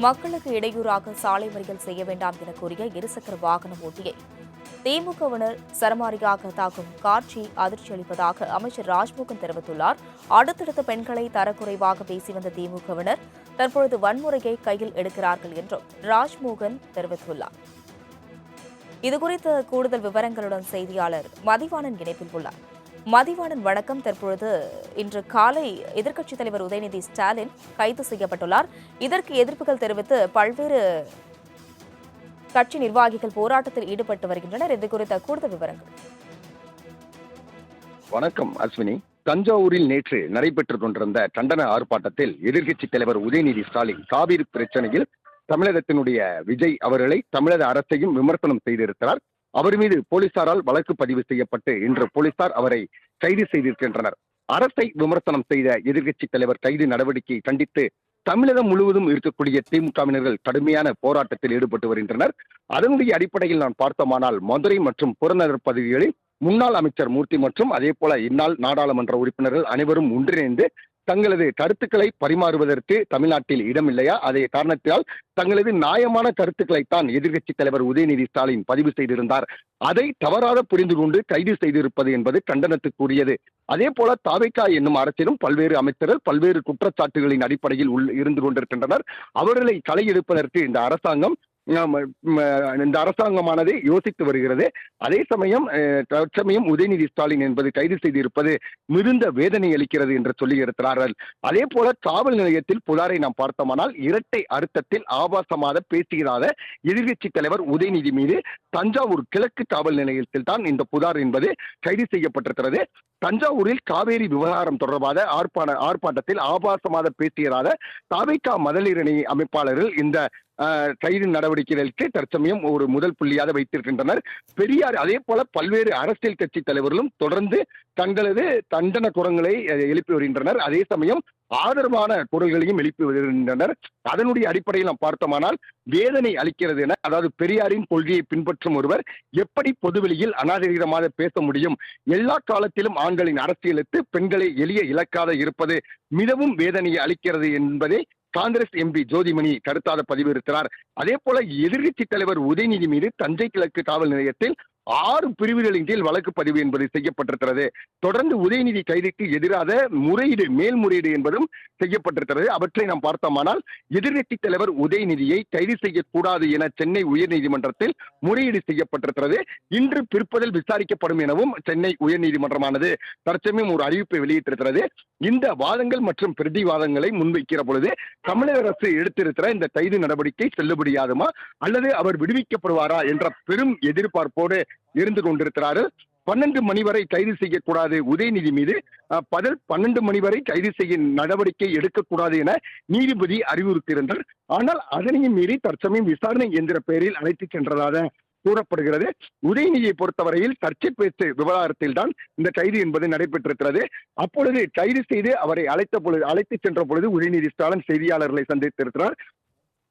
மக்களுக்கு இடையூறாக சாலை மறியல் செய்ய வேண்டாம் என கூறிய இருசக்கர வாகனம் ஓட்டியை திமுகவினர் சரமாரியாக தாக்கும் காட்சி அதிர்ச்சி அளிப்பதாக அமைச்சர் ராஜ்மோகன் தெரிவித்துள்ளார். அடுத்தடுத்த பெண்களை தரக்குறைவாக பேசி வந்த திமுகவினர் தற்பொழுது வன்முறையை கையில் எடுக்கிறார்கள் என்றும் ராஜ்மோகன் தெரிவித்துள்ளார். இதுகுறித்த கூடுதல் விவரங்களுடன் செய்தியாளர் மதிவாணன் இணைப்பில் உள்ளார். மதிவாணன் வணக்கம். தற்பொழுது இன்று காலை எதிர்க்கட்சித் தலைவர் உதயநிதி ஸ்டாலின் கைது செய்யப்பட்டுள்ளார். இதற்கு எதிர்ப்புகள் தெரிவித்து பல்வேறு கட்சி நிர்வாகிகள் போராட்டத்தில் ஈடுபட்டு வருகின்றனர். இது குறித்த கூடுதல் விவரங்கள். வணக்கம் அஸ்வினி. தஞ்சாவூரில் நேற்று நடைபெற்றுக் கொண்டிருந்த கண்டன ஆர்ப்பாட்டத்தில் எதிர்க்கட்சித் தலைவர் உதயநிதி ஸ்டாலின் காவிரி பிரச்சனையில் தமிழகத்தினுடைய விஜய் அவர்களை தமிழக அரசையும் விமர்சனம் செய்திருக்கிறார். அவர் மீது போலீசாரால் வழக்கு பதிவு செய்யப்பட்டு இன்று போலீசார் அவரை கைது செய்திருக்கின்றனர். அரசை விமர்சனம் செய்த எதிர்க்கட்சித் தலைவர் கைது நடவடிக்கையை கண்டித்து தமிழகம் முழுவதும் இருக்கக்கூடிய திமுகவினர்கள் கடுமையான போராட்டத்தில் ஈடுபட்டு வருகின்றனர். அதனுடைய அடிப்படையில் நான் பார்த்தோமானால் மதுரை மற்றும் புறநகர் பகுதிகளில் முன்னாள் அமைச்சர் மூர்த்தி மற்றும் அதே போல இந்நாள் நாடாளுமன்ற உறுப்பினர்கள் அனைவரும் ஒன்றிணைந்து தங்களது கருத்துக்களை பரிமாறுவதற்கு தமிழ்நாட்டில் இடமில்லையா, அதே காரணத்தால் தங்களது நியாயமான கருத்துக்களைத்தான் எதிர்க்கட்சித் தலைவர் உதயநிதி ஸ்டாலின் பதிவு செய்திருந்தார். அதை தவறாக புரிந்து கொண்டு கைது செய்திருப்பது என்பது கண்டனத்துக்குரியது. அதே போல தாவேகா என்னும் அரசிலும் பல்வேறு அமைச்சர்கள் பல்வேறு குற்றச்சாட்டுகளின் அடிப்படையில் இருந்து கொண்டிருக்கின்றனர். அவர்களை களை எடுப்பதற்கு இந்த அரசாங்கமானது யோசித்து வருகிறது. அதே சமயம் தற்சமயம் உதயநிதி ஸ்டாலின் என்பது கைது செய்திருப்பது மிகுந்த வேதனை அளிக்கிறது என்று சொல்லியிருக்கிறார்கள். அதே போல காவல் நிலையத்தில் புகாரை நாம் பார்த்தோமானால் இரட்டை அர்த்தத்தில் ஆபாசமாக பேசுகிறாத எதிர்க்கட்சி தலைவர் உதயநிதி மீது தஞ்சாவூர் கிழக்கு காவல் நிலையத்தில் தான் இந்த புகார் என்பது கைது செய்யப்பட்டிருக்கிறது. தஞ்சாவூரில் காவேரி விவகாரம் தொடர்பாக ஆர்ப்பாட்டத்தில் ஆபாசமாக பேசுகிறாத தாவேகா மகளிர் அணி அமைப்பாளர்கள் இந்த கைது நடவடிக்கைகளுக்கு தற்சமயம் ஒரு முதல் புள்ளியாக வைத்திருக்கின்றனர். பெரியார் அதே போல பல்வேறு அரசியல் கட்சி தலைவர்களும் தொடர்ந்து தங்களது தண்டன குரல்களை எழுப்பி வருகின்றனர். அதே சமயம் ஆதரவான குரல்களையும் எழுப்பி வருகின்றனர். அதனுடைய அடிப்படையில் நாம் பார்த்தோமானால் வேதனை அளிக்கிறது என, அதாவது பெரியாரின் கொள்கையை பின்பற்றும் ஒருவர் எப்படி பொதுவெளியில் அநாகரிகமாக பேச முடியும், எல்லா காலத்திலும் ஆண்களின் அரசியலுக்கு பெண்களை எளிய இலக்காக இருப்பது மிகவும் வேதனையை அளிக்கிறது என்பதை காங்கிரஸ் எம்பி ஜோதிமணி கருத்தாக பதிவிருக்கிறார். அதே போல எதிர்க்கட்சி தலைவர் உதயநிதி மீது தஞ்சை கிழக்கு காவல் நிலையத்தில் 6 பிரிவுகளின் கீழ் வழக்கு பதிவு என்பது செய்யப்பட்டிருக்கிறது. தொடர்ந்து உதயநிதி கைதுக்கு எதிராக மேல்முறையீடு என்பதும் செய்யப்பட்டிருக்கிறது. அவற்றை நாம் பார்த்தோமானால் எதிர்க்கட்சி தலைவர் உதயநிதியை கைது செய்யக்கூடாது என சென்னை உயர்நீதிமன்றத்தில் முறையீடு செய்யப்பட்டிருக்கிறது. இன்று பிற்பகல் விசாரிக்கப்படும் எனவும் சென்னை உயர்நீதிமன்றமானது தற்சமயம் ஒரு அறிவிப்பை வெளியிட்டிருக்கிறது. இந்த வாதங்கள் மற்றும் பிரதிவாதங்களை முன்வைக்கிற பொழுது தமிழக அரசு எடுத்திருக்கிற இந்த கைது நடவடிக்கை செல்லுபடியாகுமா அல்லது அவர் விடுவிக்கப்படுவாரா என்ற பெரும் எதிர்பார்ப்போடு இருந்து கொண்டிருக்கிறார்கள். 12 மணி வரை கைது செய்யக்கூடாது உதயநிதி மீது, 12 மணி வரை கைது செய்ய நடவடிக்கை எடுக்கக்கூடாது என நீதிபதி அறிவுறுத்தியிருந்தார். ஆனால் அதனையும் மீறி தற்சமயம் விசாரணை என்கிற பெயரில் அழைத்துச் சென்றதாக கூறப்படுகிறது. உதயநிதியை பொறுத்தவரையில் சர்ச்சை பேச்சு விவகாரத்தில் தான் இந்த கைது என்பது நடைபெற்றிருக்கிறது. அப்பொழுது கைது செய்து அவரை அழைத்து சென்ற பொழுது உதயநிதி ஸ்டாலின் செய்தியாளர்களை சந்தித்திருக்கிறார்.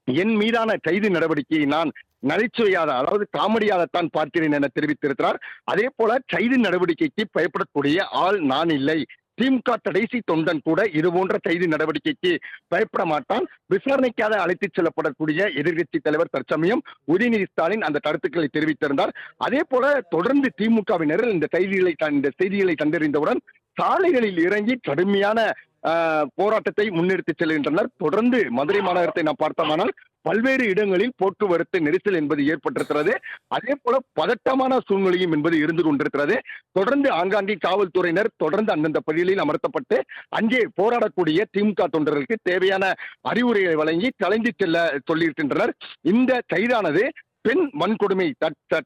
என் மீதான கைது நடவடிக்கையை நான் நகைச்சுவையாக, அதாவது காமெடியாகத்தான் பார்க்கிறேன் என தெரிவித்திருக்கிறார். அதே போல கைது நடவடிக்கைக்கு பயப்படக்கூடிய ஆள் நான் இல்லை. திமுக கடைசி தொண்டன் கூட இது போன்ற கைது நடவடிக்கைக்கு பயப்பட மாட்டான். விசாரணைக்காக அழைத்துச் செல்லப்படக்கூடிய எதிர்க்கட்சி தலைவர் தற்சமயம் உதயநிதி ஸ்டாலின் அந்த கருத்துக்களை தெரிவித்திருந்தார். அதே போல தொடர்ந்து திமுகவினர் இந்த செய்திகளை கண்டறிந்தவுடன் சாலைகளில் இறங்கி கடுமையான போராட்டத்தை முன்னெடுத்து செல்கின்றனர். தொடர்ந்து மதுரை மாநகரத்தை நாம் பார்த்தோமானால் பல்வேறு இடங்களில் போக்குவரத்து நெரிசல் என்பது ஏற்பட்டிருக்கிறது. அதே போல பதட்டமான சூழ்நிலையும் என்பது இருந்து கொண்டிருக்கிறது. தொடர்ந்து ஆங்காங்கே காவல்துறையினர் தொடர்ந்து அந்தந்த பகுதிகளில் அமர்த்தப்பட்டு அங்கே போராடக்கூடிய திமுக தொண்டர்களுக்கு தேவையான அறிவுரைகளை வழங்கி கலைந்து செல்ல சொல்லியிருக்கின்றனர். இந்த கைதானது பெண் வன்கொடுமை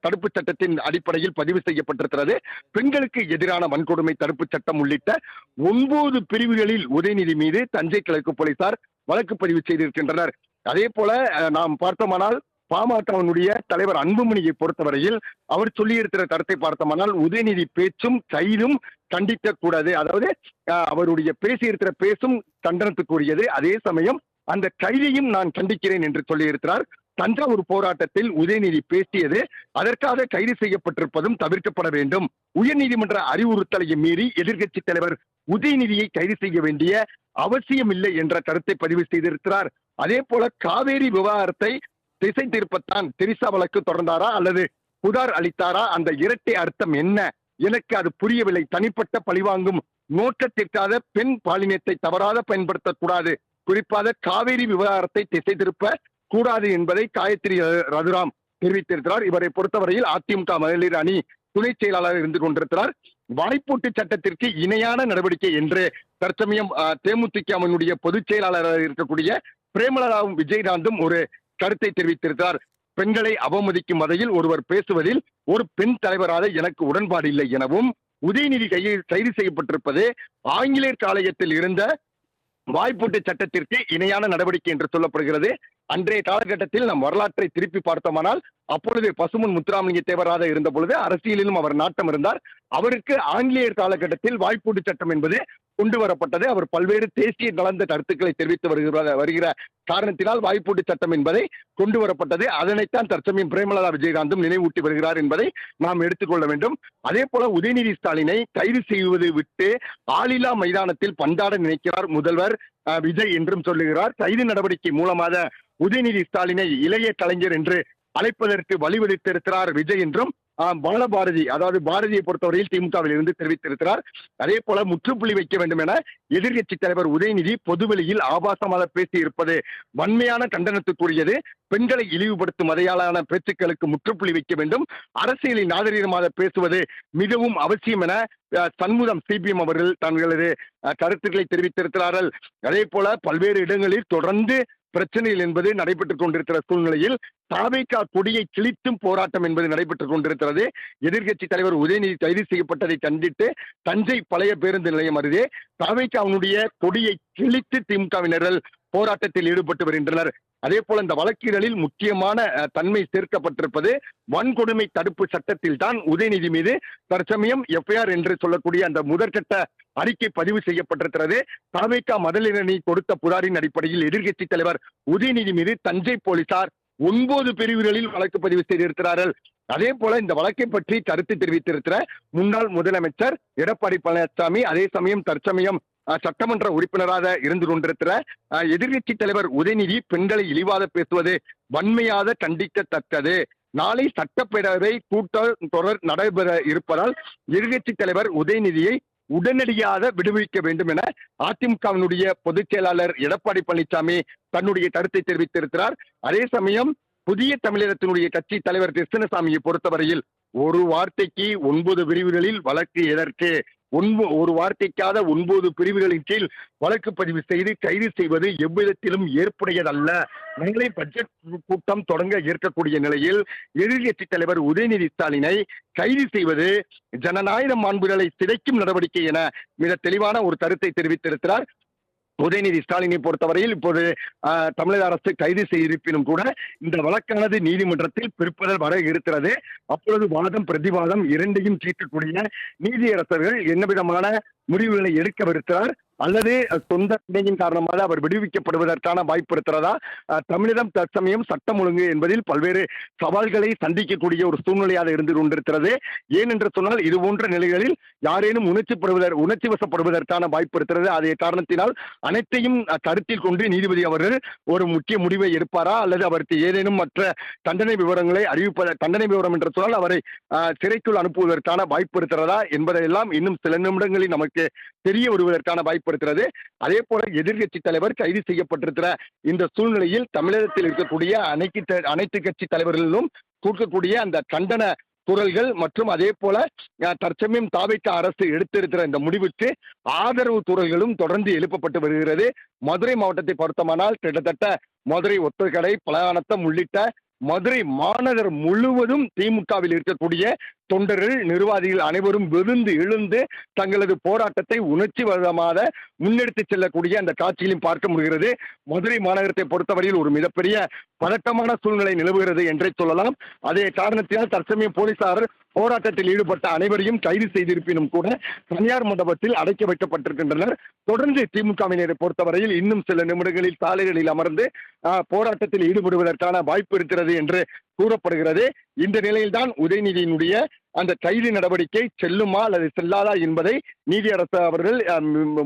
தடுப்பு சட்டத்தின் அடிப்படையில் பதிவு செய்யப்பட்டிருக்கிறது. பெண்களுக்கு எதிரான வன்கொடுமை தடுப்பு சட்டம் உள்ளிட்ட 9 பிரிவுகளில் உதயநிதி மீது தஞ்சை கிழக்கு போலீசார் வழக்கு பதிவு செய்திருக்கின்றனர். அதே போல நாம் பார்த்தோமானால் பாமகவினுடைய தலைவர் அன்புமணியை பொறுத்தவரையில் அவர் சொல்லியிருக்கிற கருத்தை பார்த்தோமானால் உதயநிதி பேச்சும் கைதும் கண்டிக்க கூடாது, அதாவது அவருடைய பேசியிருக்கிற பேசும் கண்டனத்துக்குரியது. அதே சமயம் அந்த கைதையும் நான் கண்டிக்கிறேன் என்று சொல்லியிருக்கிறார். தஞ்சாவூர் போராட்டத்தில் உதயநிதி பேசியது அதற்காக கைது செய்யப்பட்டிருப்பதும் தவிர்க்கப்பட வேண்டும். உயர்நீதிமன்ற அறிவுறுத்தலை மீறி எதிர்க்கட்சி தலைவர் உதயநிதியை கைது செய்ய வேண்டிய அவசியம் இல்லை என்ற கருத்தை பதிவு செய்திருக்கிறார். அதே போல காவேரி விவகாரத்தை திசை திருப்பத்தான் திரிசா வழக்கு தொடர்ந்தாரா அல்லது புகார் அளித்தாரா? அந்த இரட்டை அர்த்தம் என்ன? எனக்கு அது புரியவில்லை. தனிப்பட்ட பழிவாங்கும் நோக்கத்திற்காக பெண் பாலினத்தை தவறாக பயன்படுத்தக்கூடாது, குறிப்பாக காவேரி விவகாரத்தை திசை திருப்ப கூடாது என்பதை காயத்ரி ரகுராம் தெரிவித்திருக்கிறார். இவரை பொறுத்தவரையில் அதிமுக மகளிர் அணி துணை செயலாளர் இருந்து கொண்டிருக்கிறார். வாய்ப்பூட்டு சட்டத்திற்கு இணையான நடவடிக்கை என்று தற்சமயம் தேமுதிகவினுடைய பொதுச் செயலாளராக இருக்கக்கூடிய பிரேமலதாவும் விஜயகாந்தும் ஒரு கருத்தை தெரிவித்திருக்கிறார். பெண்களை அவமதிக்கும் வகையில் ஒருவர் பேசுவதில் ஒரு பெண் தலைவராக எனக்கு உடன்பாடு இல்லை எனவும், உதயநிதி கைது செய்யப்பட்டிருப்பது ஆங்கிலேயர் காலத்தில் இருந்த வாய்ப்பூட்டு சட்டத்திற்கு இணையான நடவடிக்கை என்று சொல்லப்படுகிறது. அன்றைய காலகட்டத்தில் நம் வரலாற்றை திருப்பி பார்த்தோமானால், அப்பொழுது பசுமன் முத்துராமலிங்க தேவராக இருந்த பொழுது அரசியலிலும் அவர் நாட்டம் இருந்தார். அவருக்கு ஆங்கிலேயர் காலகட்டத்தில் வாய்ப்பூட்டு சட்டம் என்பது கொண்டு வரப்பட்டது. அவர் பல்வேறு தேசிய நலந்த கருத்துக்களை தெரிவித்து வருகிற காரணத்தினால் வாய்ப்பூட்டு சட்டம் என்பதை கொண்டு வரப்பட்டது. அதனைத்தான் தற்சமயம் பிரேமலதா விஜயகாந்தும் நினைவூட்டி வருகிறார் என்பதை நாம் எடுத்துக்கொள்ள வேண்டும். அதே போல உதயநிதி ஸ்டாலினை கைது செய்வது விட்டு ஆளில்லா மைதானத்தில் பந்தாட நினைக்கிறார் முதல்வர் விஜய் என்றும் சொல்லுகிறார். கைது நடவடிக்கை மூலமாக உதயநிதி ஸ்டாலினை இளைய கலைஞர் என்று அழைப்பதற்கு வழிவகுத்திருக்கிறார் விஜய் என்றும் பாலபாரதி, அதாவது பாரதியை பொறுத்தவரையில் திமுகவில் இருந்து தெரிவித்திருக்கிறார். அதே போல முற்றுப்புள்ளி வைக்க வேண்டும் என எதிர்க்கட்சி தலைவர் உதயநிதி பொதுவெளியில் ஆபாசமாக பேசி இருப்பது வன்மையான கண்டனத்துக்குரியது. பெண்களை இழிவுபடுத்தும் வகையிலான பேச்சுக்களுக்கு முற்றுப்புள்ளி வைக்க வேண்டும். அரசியலில் நாகரீகமாக பேசுவது மிகவும் அவசியம் என சண்முகம் சிபிஎம் அவர்கள் தங்களது கருத்துக்களை தெரிவித்திருக்கிறார்கள். அதே போல பல்வேறு இடங்களில் தொடர்ந்து பிரச்சனைகள் என்பது நடைபெற்றுக் கொண்டிருக்கிற சூழ்நிலையில் தாவேகா கொடியை கிழித்தும் போராட்டம் என்பது நடைபெற்றுக் கொண்டிருக்கிறது. எதிர்க்கட்சி தலைவர் உதயநிதி கைது செய்யப்பட்டதை கண்டித்து தஞ்சை பழைய பேருந்து நிலையம் அருகே தாவேகாவினுடைய கொடியை கிழித்து திமுகவினர்கள் போராட்டத்தில் ஈடுபட்டு வருகின்றனர். அதே போல இந்த வழக்குகளில் முக்கியமான தன்மை சேர்க்கப்பட்டிருப்பது வன்கொடுமை தடுப்பு சட்டத்தில் தான் உதயநிதி மீது தற்சமயம் எஃப்ஐஆர் என்று சொல்லக்கூடிய அந்த முதற்கட்ட அறிக்கை பதிவு செய்யப்பட்டிருக்கிறது. தாவேகா மதலிரணி கொடுத்த புகாரின் அடிப்படையில் எதிர்க்கட்சி தலைவர் உதயநிதி மீது தஞ்சை போலீசார் 9 பிரிவுகளில் வழக்கு பதிவு செய்திருக்கிறார்கள். அதே போல இந்த வழக்கை பற்றி கருத்து தெரிவித்திருக்கிற முன்னாள் முதலமைச்சர் எடப்பாடி பழனிசாமி, அதே சமயம் தற்சமயம் சட்டமன்ற உறுப்பினராக இருந்து கொண்டிருக்கிற எதிர்க்கட்சி தலைவர் உதயநிதி பெண்களை இழிவாக பேசுவது வன்மையாக கண்டிக்கத்தக்கது. நாளை சட்டப்பேரவை கூட்டத்தொடர் நடைபெற இருப்பதால் எதிர்க்கட்சி தலைவர் உதயநிதியை உடனடியாக விடுவிக்க வேண்டும் என அதிமுகவினுடைய பொதுச் செயலாளர் எடப்பாடி பழனிசாமி தன்னுடைய கருத்தை தெரிவித்திருக்கிறார். அதே சமயம் புதிய தமிழகத்தினுடைய கட்சி தலைவர் கிருஷ்ணசாமியை பொறுத்தவரையில் ஒரு வார்த்தைக்கு 9 பிரிவுகளில் வழக்கு எதற்கு? ஒரு வார்த்தைக்காக 9 பிரிவுகளின் கீழ் வழக்கு பதிவு செய்து கைது செய்வது எவ்விதத்திலும் ஏற்புடையதல்ல. நாளை பட்ஜெட் கூட்டம் தொடங்க இருக்கக்கூடிய நிலையில் எதிர்க்கட்சி தலைவர் உதயநிதி ஸ்டாலினை கைது செய்வது ஜனநாயக மாண்புகளை சிதைக்கும் நடவடிக்கை என மிக தெளிவான ஒரு கருத்தை தெரிவித்திருக்கிறார். உதயநிதி ஸ்டாலினை பொறுத்தவரையில் இப்போது தமிழக அரசு கைது செய்திருப்பினும் கூட இந்த வழக்கானது நீதிமன்றத்தில் பிற்பகல் வர இருக்கிறது. அப்பொழுது வாதம் பிரதிவாதம் இரண்டையும் தீர்க்கக்கூடிய நீதியரசர்கள் என்ன விதமான முடிவுகளை எடுக்கவிருக்கிறார் அல்லது சொந்த பிணையின் காரணமாக அவர் விடுவிக்கப்படுவதற்கான வாய்ப்பு இருக்கிறதா? தமிழகம் தற்சமயம் சட்டம் ஒழுங்கு என்பதில் பல்வேறு சவால்களை சந்திக்கக்கூடிய ஒரு சூழ்நிலையாக இருந்து கொண்டிருக்கிறது. ஏனென்று சொன்னால் இது போன்ற நிலைகளில் யாரேனும் உணர்ச்சி வசப்படுவதற்கான வாய்ப்பு இருக்கிறது. அதே காரணத்தினால் அனைத்தையும் கருத்தில் கொண்டு நீதிபதி அவர்கள் ஒரு முக்கிய முடிவை எடுப்பாரா அல்லது அவருக்கு ஏதேனும் மற்ற தண்டனை விவரங்களை தண்டனை விவரம் என்று சொன்னால் அவரை சிறைக்குள் அனுப்புவதற்கான வாய்ப்பு இருக்கிறதா என்பதையெல்லாம் இன்னும் சில நிமிடங்களில் நமக்கு தெரிய வருவதற்கான வாய்ப்பு இருக்கிறது. அதே போல எதிர்க்கட்சி தலைவர் கைது செய்யப்பட்டிருக்கிற இந்த சூழ்நிலையில் தமிழகத்தில் இருக்கக்கூடிய அனைத்து கட்சி தலைவர்களும் கொடுக்கக்கூடிய அந்த கண்டன குரல்கள் மற்றும் அதே போல தற்சமயம் தாவேகா அரசு எடுத்திருக்கிற இந்த முடிவுக்கு ஆதரவு குரல்களும் தொடர்ந்து எழுப்பப்பட்டு வருகிறது. மதுரை மாவட்டத்தை பொறுத்தமானால் கிட்டத்தட்ட மதுரை ஒத்தக்கடை, பலகானத்தம் உள்ளிட்ட மதுரை மாநகர் முழுவதும் திமுகவில் இருக்கக்கூடிய தொண்டர்கள், நிர்வாகிகள் அனைவரும் விழுந்து எழுந்து தங்களது போராட்டத்தை உணர்ச்சி வசமாக முன்னெடுத்து செல்லக்கூடிய அந்த காட்சியிலும் பார்க்க முடிகிறது. மதுரை மாநகரத்தை பொறுத்தவரையில் ஒரு மிகப்பெரிய பதட்டமான சூழ்நிலை நிலவுகிறது என்றே சொல்லலாம். அதே காரணத்தினால் தற்சமயம் போலீசார் போராட்டத்தில் ஈடுபட்ட அனைவரையும் கைது செய்திருப்பினும் கூட தனியார் மண்டபத்தில் அடைக்க வைக்கப்பட்டிருக்கின்றனர். தொடர்ந்து திமுகவினரை பொறுத்தவரையில் இன்னும் சில நிமிடங்களில் சாலைகளில் அமர்ந்து போராட்டத்தில் ஈடுபடுவதற்கான வாய்ப்பு இருக்கிறது என்று கூறப்படுகிறது. இந்த நிலையில்தான் உதயநிதியினுடைய அந்த கைது நடவடிக்கை செல்லுமா அல்லது செல்லாதா என்பதை நீதியரசர் அவர்கள்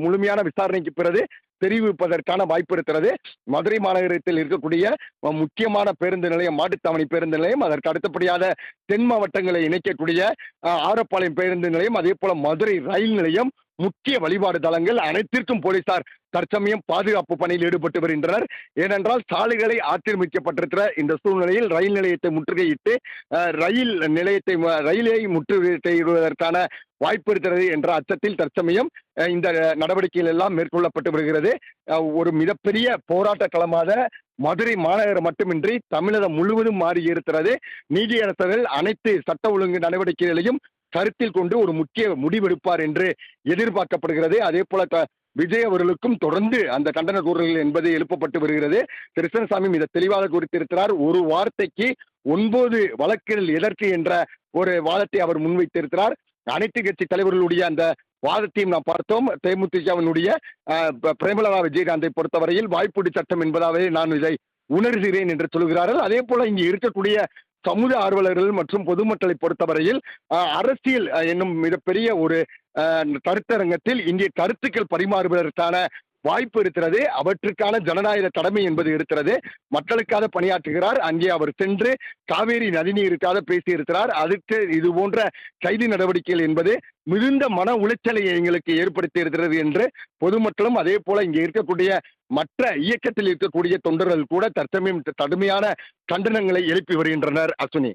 முழுமையான விசாரணைக்கு பிறகு தெரிவிப்பதற்கான வாய்ப்பு இருக்கிறது. மதுரை மாநகரத்தில் இருக்கக்கூடிய முக்கியமான பேருந்து நிலையம், மாட்டுத்தாவணி பேருந்து நிலையம், அதற்கு அடுத்தபடியாக தென் மாவட்டங்களை இணைக்கக்கூடிய ஆரப்பாளையம் பேருந்து நிலையம், அதே போல மதுரை ரயில் நிலையம், முக்கிய வழிபாடு தலங்கள் அனைத்திற்கும் போலீசார் தற்சமயம் பாதுகாப்பு பணியில் ஈடுபட்டு வருகின்றனர். ஏனென்றால் சாலைகளை ஆக்கிரமிக்கப்பட்டிருக்கிற இந்த சூழ்நிலையில் ரயில் நிலையத்தை முற்றுகையிட்டு ரயிலை முற்றுகையிடுவதற்கான வாய்ப்பு இருக்கிறது என்ற அச்சத்தில் தற்சமயம் இந்த நடவடிக்கைகள் எல்லாம் மேற்கொள்ளப்பட்டு வருகிறது. ஒரு மிகப்பெரிய போராட்ட களமாக மதுரை மாநகரம் மட்டுமின்றி தமிழகம் முழுவதும் மாறி இருக்கிறது. நீதியரசர்கள் அனைத்து சட்ட ஒழுங்கு நடவடிக்கைகளையும் கருத்தில் கொண்டு ஒரு முக்கிய முடிவெடுப்பார் என்று எதிர்பார்க்கப்படுகிறது. அதே போல விஜய் அவர்களுக்கும் தொடர்ந்து அந்த கண்டன கூறல்கள் என்பது எழுப்பப்பட்டு வருகிறது. கிருஷ்ணசாமி மிக தெளிவாக குறித்திருக்கிறார். ஒரு வார்த்தைக்கு 9 வழக்குகள் எதற்கு என்ற ஒரு வாதத்தை அவர் முன்வைத்திருக்கிறார். அனைத்து கட்சி தலைவர்களுடைய அந்த வாதத்தையும் நாம் பார்த்தோம். தேமுதிகவினுடைய பிரேமலதா விஜயகாந்தை பொறுத்தவரையில் வாய்ப்பூடி சட்டம் என்பதாகவே நான் இதை உணர்கிறேன் என்று சொல்கிறார்கள். அதே போல இங்கு இருக்கக்கூடிய சமூக ஆர்வலர்கள் மற்றும் பொதுமக்களை பொறுத்தவரையில் அரசியல் என்னும் மிகப்பெரிய ஒரு கருத்தரங்கத்தில் இங்கே கருத்துக்கள் பரிமாறுவதற்கான வாய்ப்பு இருக்கிறது. அவற்றுக்கான ஜனநாயக கடமை என்பது இருக்கிறது. மக்களுக்காக பணியாற்றுகிறார். அங்கே அவர் சென்று காவேரி நதிநீருக்காக பேசியிருக்கிறார். அதுக்கு இது போன்ற கைது நடவடிக்கைகள் என்பது மிகுந்த மன உளைச்சலை எங்களுக்கு ஏற்படுத்தி இருக்கிறது என்று பொதுமக்களும் அதே போல இங்கே இருக்கக்கூடிய மற்ற இயக்கத்தில் இருக்கக்கூடிய தொண்டர்கள் கூட தற்சமயம் கடுமையான கண்டனங்களை எழுப்பி வருகின்றனர். அஸ்வினி.